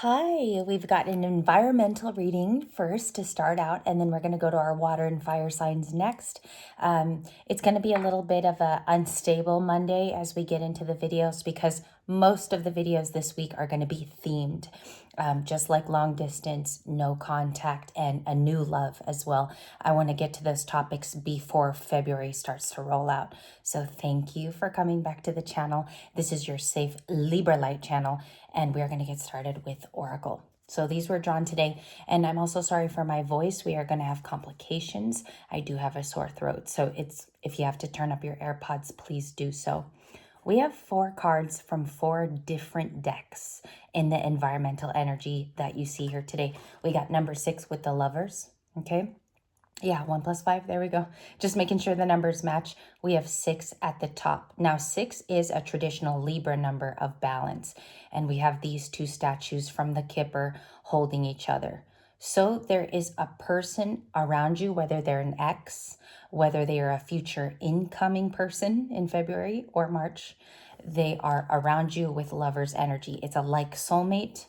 Hi, we've got an environmental reading first to start out, and then we're going to go to our water and fire signs next. It's going to be a little bit of a unstable Monday as we get into the videos because most of the videos this week are going to be themed, just like long distance, no contact, and a new love as well. I want to get to those topics before February starts to roll out. So thank you for coming back to the channel. This is your safe Libra light channel, and we're going to get started with Oracle. So these were drawn today, and I'm also sorry for my voice. We are going to have complications. I do have a sore throat, so if you have to turn up your AirPods, please do so. We have 4 cards from 4 different decks in the environmental energy that you see here today. We got number 6 with the lovers, okay? Yeah, 1 plus 5, there we go. Just making sure the numbers match. We have 6 at the top. Now, 6 is a traditional Libra number of balance, and we have these 2 statues from the Kipper holding each other. So there is a person around you, whether they're an ex, whether they are a future incoming person in February or March, they are around you with lover's energy. It's a like soulmate.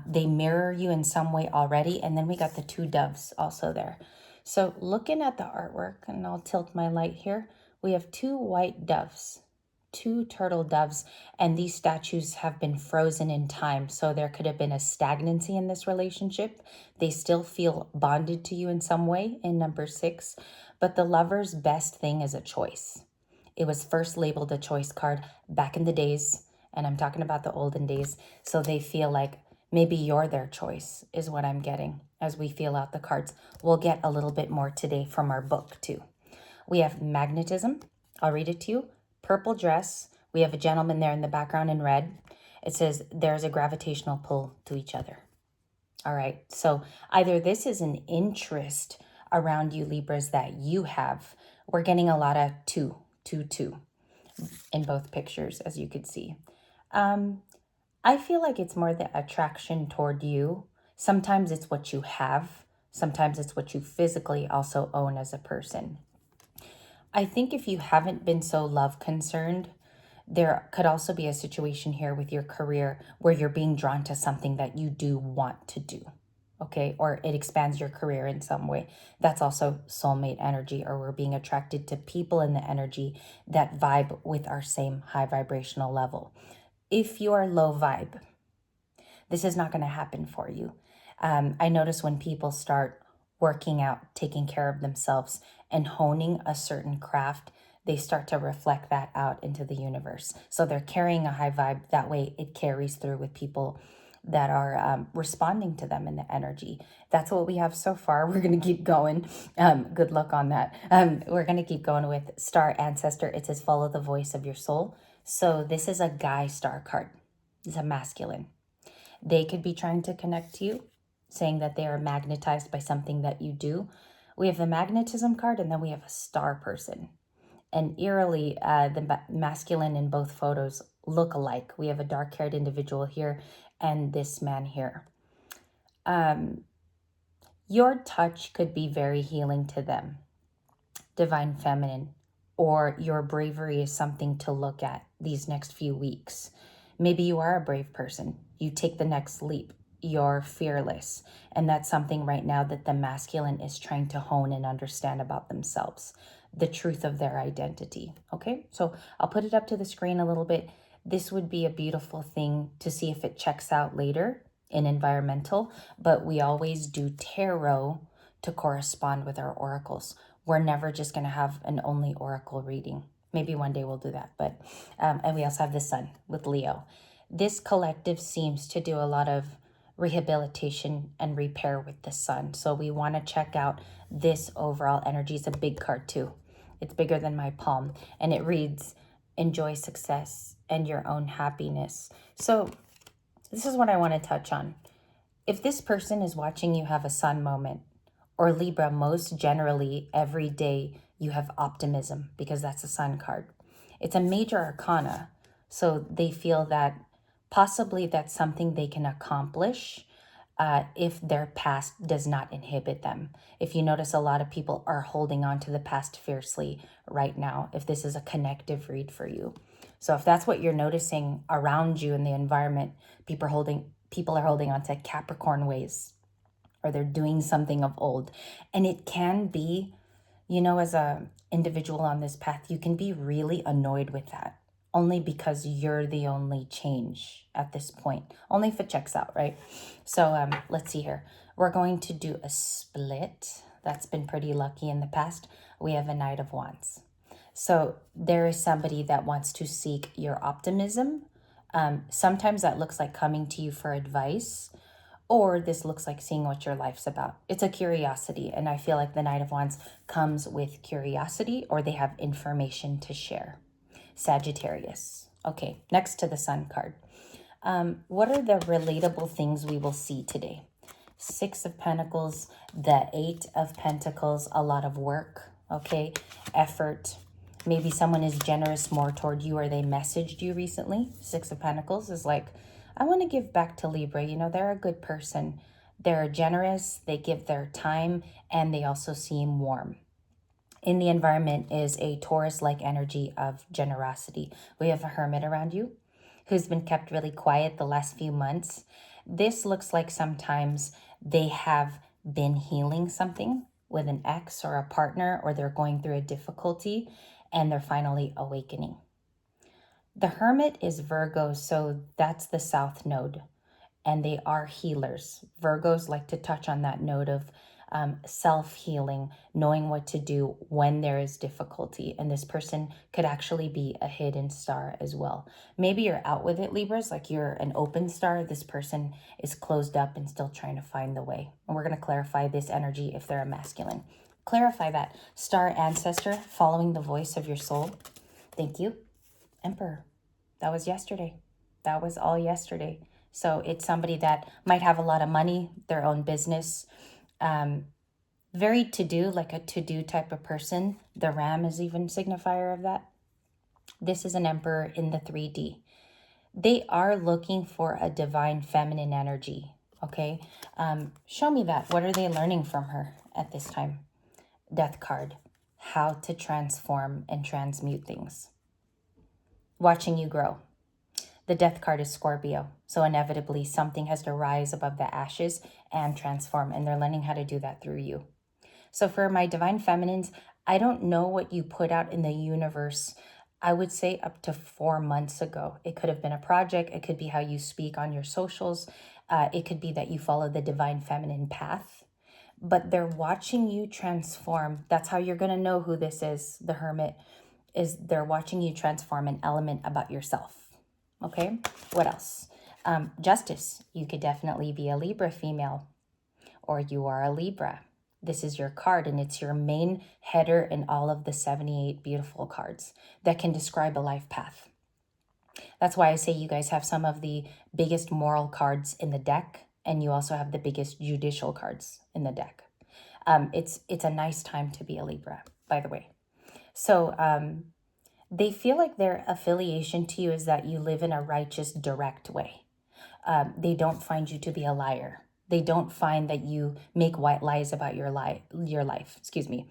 They mirror you in some way already. And then we got the 2 doves also there. So looking at the artwork, and I'll tilt my light here, we have 2 white doves, 2 turtle doves, and these statues have been frozen in time. So there could have been a stagnancy in this relationship. They still feel bonded to you in some way in number 6, but the lover's best thing is a choice. It was first labeled a choice card back in the days, and I'm talking about the olden days. So they feel like maybe you're their choice is what I'm getting as we feel out the cards. We'll get a little bit more today from our book too. We have magnetism. I'll read it to you. Purple dress. We have a gentleman there in the background in red. It says there's a gravitational pull to each other. All right. So either this is an interest around you, Libras, that you have. We're getting a lot of 2 in both pictures, as you could see. I feel like it's more the attraction toward you. Sometimes it's what you have. Sometimes it's what you physically also own as a person. I think if you haven't been so love concerned, there could also be a situation here with your career where you're being drawn to something that you do want to do, okay? Or it expands your career in some way. That's also soulmate energy, or we're being attracted to people in the energy that vibe with our same high vibrational level. If you are low vibe, this is not going to happen for you. I notice when people start working out, taking care of themselves, and honing a certain craft, they start to reflect that out into the universe. So they're carrying a high vibe. That way it carries through with people that are responding to them in the energy. That's what we have so far. We're going to keep going. Good luck on that. We're going to keep going with star ancestor. It says follow the voice of your soul. So this is a guy star card. It's a masculine. They could be trying to connect to you, saying that they are magnetized by something that you do. We have the magnetism card, and then we have a star person. And eerily, the masculine in both photos look alike. We have a dark-haired individual here and this man here. Your touch could be very healing to them, divine feminine, or your bravery is something to look at these next few weeks. Maybe you are a brave person. You take the next leap. You're fearless. And that's something right now that the masculine is trying to hone and understand about themselves, the truth of their identity. Okay, so I'll put it up to the screen a little bit. This would be a beautiful thing to see if it checks out later in environmental, but we always do tarot to correspond with our oracles. We're never just going to have an only oracle reading. Maybe one day we'll do that. But and we also have the sun with Leo. This collective seems to do a lot of rehabilitation and repair with the sun. So we want to check out this overall energy. It's a big card too. It's bigger than my palm. And it reads, enjoy success and your own happiness. So this is what I want to touch on. If this person is watching you have a sun moment, or Libra, most generally every day you have optimism because that's a sun card. It's a major arcana. So they feel that possibly that's something they can accomplish if their past does not inhibit them. If you notice, a lot of people are holding on to the past fiercely right now, if this is a connective read for you. So if that's what you're noticing around you in the environment, People are holding on to Capricorn ways, or they're doing something of old. And it can be, as a individual on this path, you can be really annoyed with that, only because you're the only change at this point, only if it checks out, right? So let's see here. We're going to do a split. That's been pretty lucky in the past. We have a Knight of Wands. So there is somebody that wants to seek your optimism. Sometimes that looks like coming to you for advice, or this looks like seeing what your life's about. It's a curiosity, and I feel like the Knight of Wands comes with curiosity, or they have information to share. Sagittarius. Okay, next to the Sun card. What are the relatable things we will see today? Six of Pentacles, the Eight of Pentacles, a lot of work, okay, effort. Maybe someone is generous more toward you, or they messaged you recently. Six of Pentacles is like, I want to give back to Libra. They're a good person. They're generous, they give their time, and they also seem warm. In the environment is a Taurus-like energy of generosity. We have a Hermit around you who's been kept really quiet the last few months. This looks like sometimes they have been healing something with an ex or a partner, or they're going through a difficulty and they're finally awakening. The Hermit is Virgo, so that's the South Node, and they are healers. Virgos like to touch on that node of self-healing, knowing what to do when there is difficulty. And this person could actually be a hidden star as well. Maybe you're out with it, Libras, like you're an open star. This person is closed up and still trying to find the way. And we're going to clarify this energy if they're a masculine. Clarify that. Star ancestor, following the voice of your soul. Thank you. Emperor. That was yesterday. That was all yesterday. So it's somebody that might have a lot of money, their own business, very to-do, like a to-do type of person. The ram is even signifier of that. This is an emperor in the 3D. They are looking for a divine feminine energy, okay? Show me that. What are they learning from her at this time? Death card. How to transform and transmute things. Watching you grow. The death card is Scorpio. So inevitably something has to rise above the ashes and transform. And they're learning how to do that through you. So for my divine feminines, I don't know what you put out in the universe. I would say up to 4 months ago. It could have been a project. It could be how you speak on your socials. It could be that you follow the divine feminine path. But they're watching you transform. That's how you're going to know who this is. The Hermit is they're watching you transform an element about yourself. Okay, what else? Justice. You could definitely be a Libra female, or you are a Libra. This is your card, and it's your main header in all of the 78 beautiful cards that can describe a life path. That's why I say you guys have some of the biggest moral cards in the deck, and you also have the biggest judicial cards in the deck. It's a nice time to be a Libra, by the way. So they feel like their affiliation to you is that you live in a righteous, direct way. They don't find you to be a liar. They don't find that you make white lies about your life. Excuse me.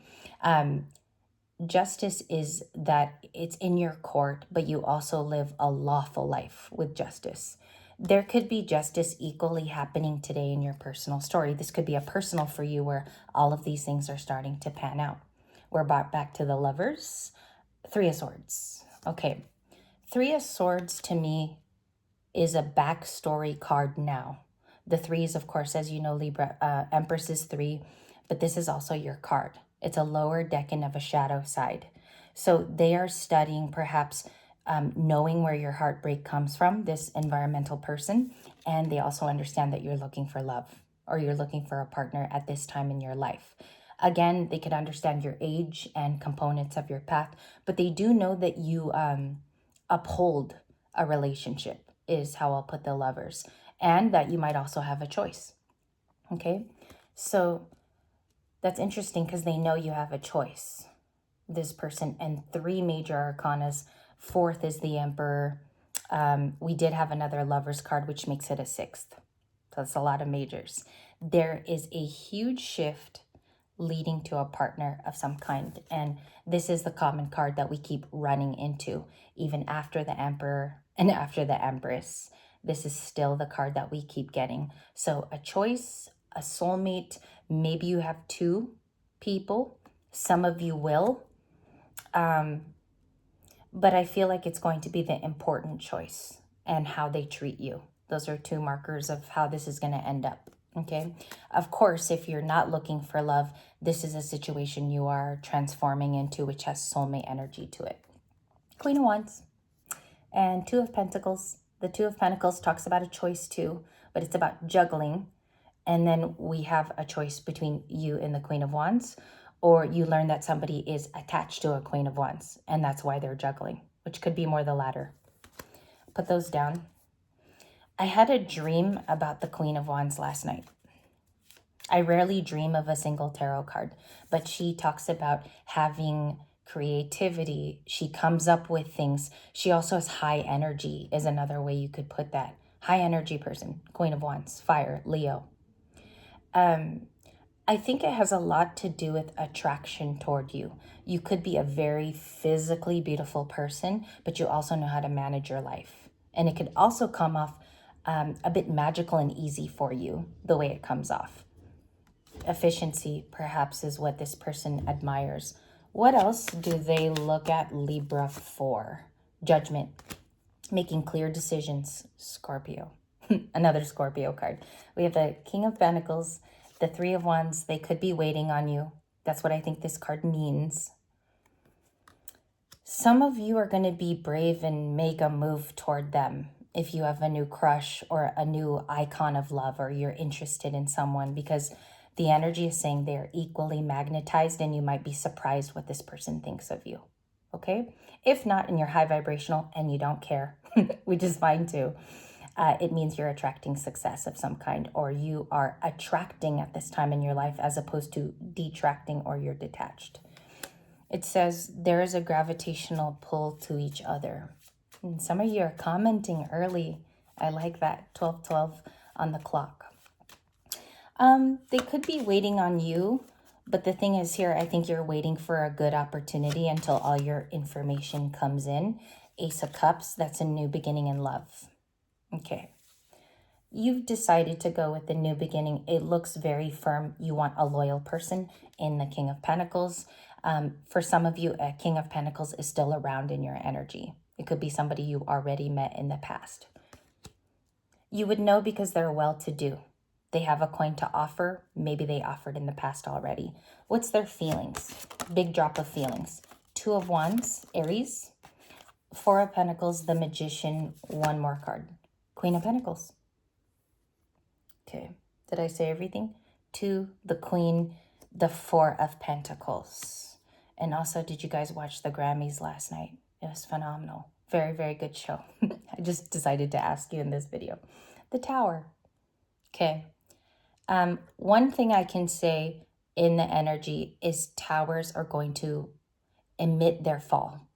Justice is that it's in your court, but you also live a lawful life with justice. There could be justice equally happening today in your personal story. This could be a personal for you where all of these things are starting to pan out. We're brought back to the Lovers. Three of Swords. Okay. Three of Swords to me is a backstory card now. The three is, of course, as you know, Libra, Empress is 3, but this is also your card. It's a lower decan of a shadow side. So they are studying perhaps knowing where your heartbreak comes from, this environmental person, and they also understand that you're looking for love or you're looking for a partner at this time in your life. Again, they could understand your age and components of your path, but they do know that you uphold a relationship, is how I'll put the Lovers, and that you might also have a choice. Okay, so that's interesting because they know you have a choice, this person, and 3 major arcanas. 4th is the Emperor. We did have another Lovers card, which makes it a 6th. So that's a lot of majors. There is a huge shift leading to a partner of some kind. And this is the common card that we keep running into, even after the Emperor and after the Empress. this is still the card that we keep getting. So a choice, a soulmate, maybe you have two people. Some of you will. But I feel like it's going to be the important choice and how they treat you. Those are two markers of how this is going to end up. Okay. Of course, if you're not looking for love, this is a situation you are transforming into, which has soulmate energy to it. Queen of Wands and Two of Pentacles. The Two of Pentacles talks about a choice too, but it's about juggling. And then we have a choice between you and the Queen of Wands, or you learn that somebody is attached to a Queen of Wands, and that's why they're juggling, which could be more the latter. Put those down. I had a dream about the Queen of Wands last night. I rarely dream of a single tarot card, but she talks about having creativity. She comes up with things. She also has high energy, is another way you could put that. High energy person, Queen of Wands, fire, Leo. I think it has a lot to do with attraction toward you. You could be a very physically beautiful person, but you also know how to manage your life. And it could also come off a bit magical and easy for you, the way it comes off. Efficiency, perhaps, is what this person admires. What else do they look at Libra for? Judgment, making clear decisions, Scorpio. Another Scorpio card. We have the King of Pentacles, the Three of Wands. They could be waiting on you. That's what I think this card means. Some of you are going to be brave and make a move toward them if you have a new crush or a new icon of love, or you're interested in someone, because the energy is saying they're equally magnetized and you might be surprised what this person thinks of you. Okay? If not, and you're high vibrational and you don't care, which is fine too, it means you're attracting success of some kind, or you are attracting at this time in your life as opposed to detracting, or you're detached. It says there is a gravitational pull to each other. And some of you are commenting early. I like that, 12:12 on the clock. They could be waiting on you, but the thing is here, I think you're waiting for a good opportunity until all your information comes in. Ace of Cups, that's a new beginning in love. Okay. You've decided to go with the new beginning. It looks very firm. You want a loyal person in the King of Pentacles. For some of you, a King of Pentacles is still around in your energy. It could be somebody you already met in the past. You would know because they're well-to-do. They have a coin to offer. Maybe they offered in the past already. What's their feelings? Big drop of feelings. Two of Wands, Aries. Four of Pentacles, the Magician. One more card. Queen of Pentacles. Okay, did I say everything? Two, the Queen, the Four of Pentacles. And also, did you guys watch the Grammys last night? It was phenomenal. Very, very good show. I just decided to ask you in this video. The Tower. Okay. One thing I can say in the energy is towers are going to emit their fall.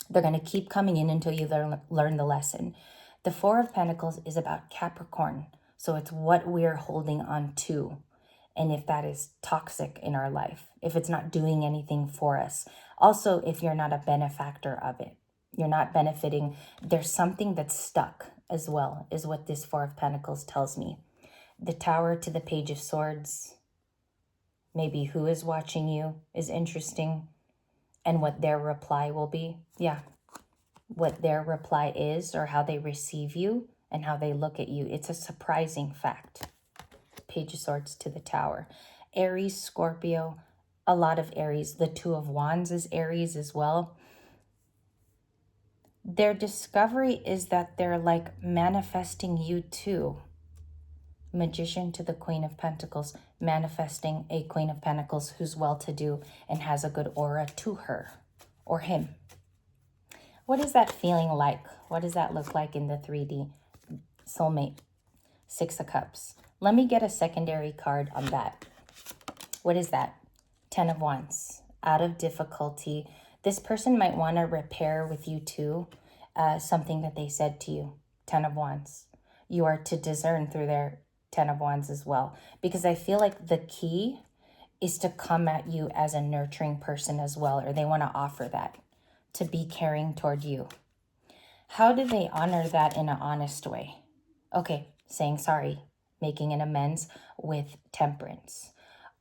They're going to keep coming in until you learn the lesson. The Four of Pentacles is about Capricorn. So it's what we're holding on to. And if that is toxic in our life, if it's not doing anything for us. Also, if you're not a benefactor of it, you're not benefiting, there's something that's stuck as well, is what this Four of Pentacles tells me. The Tower to the Page of Swords. Maybe who is watching you is interesting, and what their reply will be. Yeah, what their reply is, or how they receive you and how they look at you. It's a surprising fact. Page of Swords to the Tower. Aries, Scorpio, a lot of Aries. The Two of Wands is Aries as well. Their discovery is that they're like manifesting you too. Magician to the Queen of Pentacles, manifesting a Queen of Pentacles who's well-to-do and has a good aura to her or him. What is that feeling like? What does that look like in the 3D? Soulmate, Six of Cups. Let me get a secondary card on that. What is that? Ten of Wands. Out of difficulty. This person might want to repair with you too something that they said to you. Ten of Wands. You are to discern through their Ten of Wands as well. Because I feel like the key is to come at you as a nurturing person as well. Or they want to offer that. To be caring toward you. How do they honor that in an honest way? Okay, saying sorry, making an amends with temperance.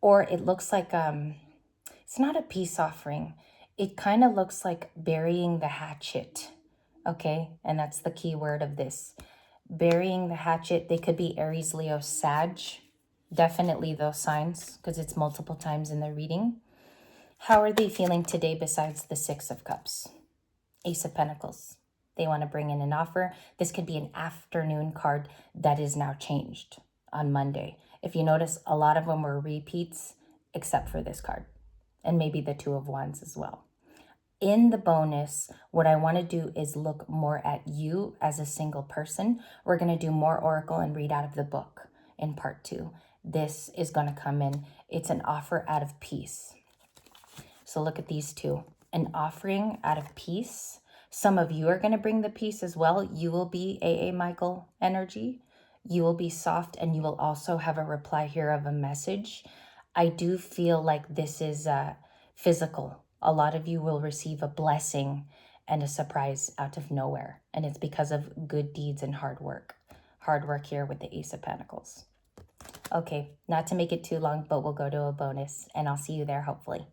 Or it looks like it's not a peace offering. It kind of looks like burying the hatchet. Okay, and that's the key word of this. Burying the hatchet. They could be Aries, Leo, Sag. Definitely those signs because it's multiple times in the reading. How are they feeling today besides the Six of Cups? Ace of Pentacles. They want to bring in an offer. This could be an afternoon card that is now changed on Monday. If you notice, a lot of them were repeats except for this card and maybe the Two of Wands as well. In the bonus, what I want to do is look more at you as a single person. We're going to do more oracle and read out of the book in part 2. This is going to come in. It's an offer out of peace. So look at these two. An offering out of peace. Some of you are going to bring the peace as well. You will be A.A. Michael energy. You will be soft, and you will also have a reply here of a message. I do feel like this is physical. A lot of you will receive a blessing and a surprise out of nowhere. And it's because of good deeds and hard work. Hard work here with the Ace of Pentacles. Okay, not to make it too long, but we'll go to a bonus, and I'll see you there hopefully.